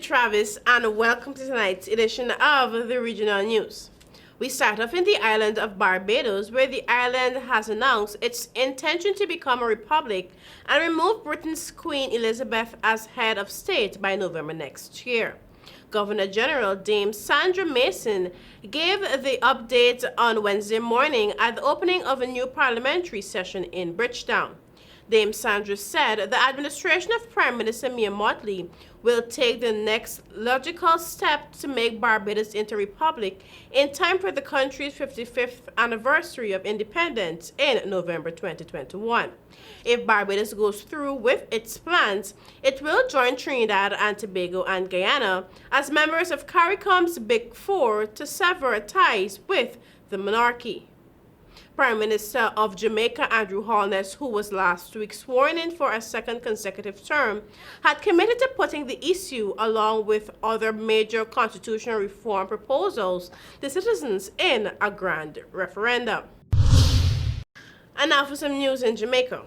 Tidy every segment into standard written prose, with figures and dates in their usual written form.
Travis, and welcome to tonight's edition of the Regional News. We start off in the island of Barbados, where the island has announced its intention to become a republic and remove Britain's Queen Elizabeth as head of state by November next year. Governor General Dame Sandra Mason gave the update on Wednesday morning at the opening of a new parliamentary session in Bridgetown. Dame Sandra said the administration of Prime Minister Mia Mottley will take the next logical step to make Barbados into a republic in time for the country's 55th anniversary of independence in November 2021. If Barbados goes through with its plans, it will join Trinidad and Tobago and Guyana as members of CARICOM's Big Four to sever ties with the monarchy. Prime Minister of Jamaica Andrew Holness, who was last week sworn in for a second consecutive term, had committed to putting the issue, along with other major constitutional reform proposals, to citizens in a grand referendum. And now for some news in Jamaica.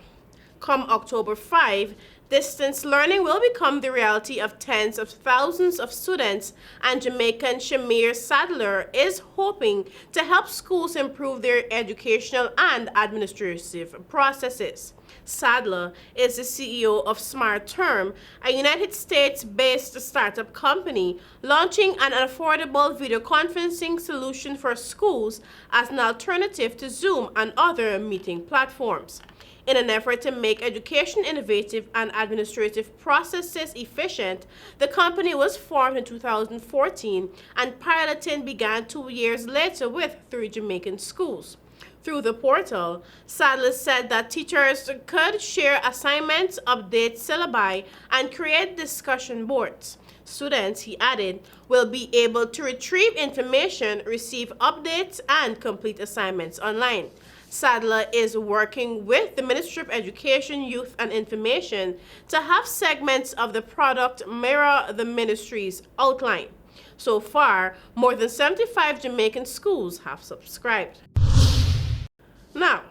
Come October 5, distance learning will become the reality of tens of thousands of students, and Jamaican Shamir Sadler is hoping to help schools improve their educational and administrative processes. Sadler is the CEO of Smart Term, a United States-based startup company launching an affordable video conferencing solution for schools as an alternative to Zoom and other meeting platforms. In an effort to make education innovative and administrative processes efficient, the company was formed in 2014 and piloting began 2 years later with 3 Jamaican schools. Through the portal, Sadler said that teachers could share assignments, update syllabi, and create discussion boards. Students, he added, will be able to retrieve information, receive updates, and complete assignments online. Sadler is working with the Ministry of Education, Youth and Information to have segments of the product mirror the ministry's outline. So far, more than 75 Jamaican schools have subscribed. Now,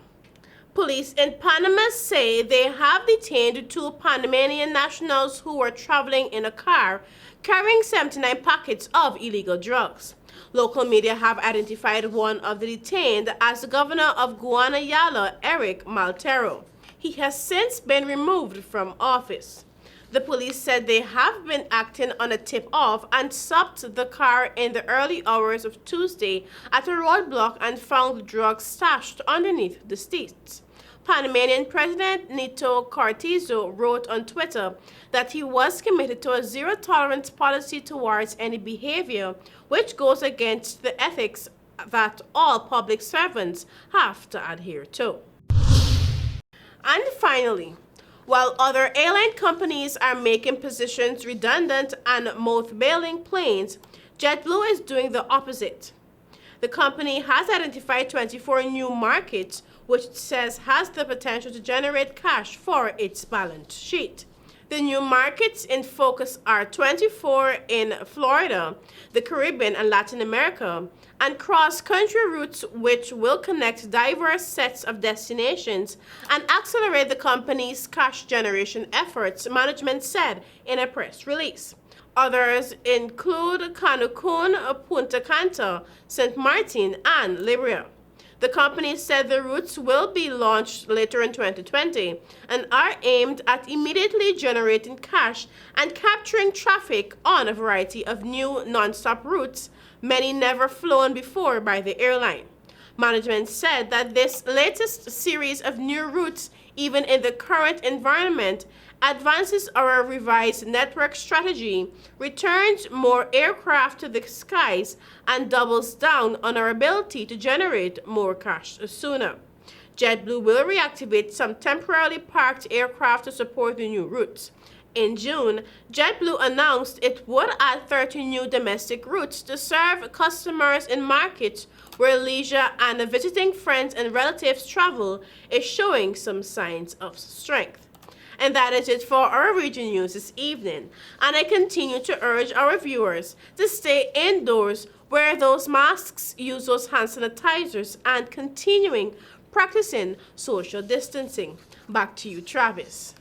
police in Panama say they have detained 2 Panamanian nationals who were traveling in a car carrying 79 packets of illegal drugs. Local media have identified one of the detained as the governor of Guanayala, Eric Maltero. He has since been removed from office. The police said they have been acting on a tip-off and stopped the car in the early hours of Tuesday at a roadblock and found the drugs stashed underneath the seats. Panamanian President Nito Cortizo wrote on Twitter that he was committed to a zero-tolerance policy towards any behavior which goes against the ethics that all public servants have to adhere to. And finally, while other airline companies are making positions redundant and mothballing planes, JetBlue is doing the opposite. The company has identified 24 new markets, which it says has the potential to generate cash for its balance sheet. The new markets in focus are 24 in Florida, the Caribbean and Latin America, and cross-country routes which will connect diverse sets of destinations and accelerate the company's cash generation efforts, management said in a press release. Others include Cancun, Punta Cana, St. Martin, and Liberia. The company said the routes will be launched later in 2020 and are aimed at immediately generating cash and capturing traffic on a variety of new non-stop routes, many never flown before by the airline. Management said that this latest series of new routes, even in the current environment, advances our revised network strategy, returns more aircraft to the skies, and doubles down on our ability to generate more cash sooner. JetBlue will reactivate some temporarily parked aircraft to support the new routes. In June, JetBlue announced it would add 30 new domestic routes to serve customers in markets where leisure and visiting friends and relatives travel is showing some signs of strength. And that is it for our region news this evening. And I continue to urge our viewers to stay indoors, wear those masks, use those hand sanitizers, and continuing practicing social distancing. Back to you, Travis.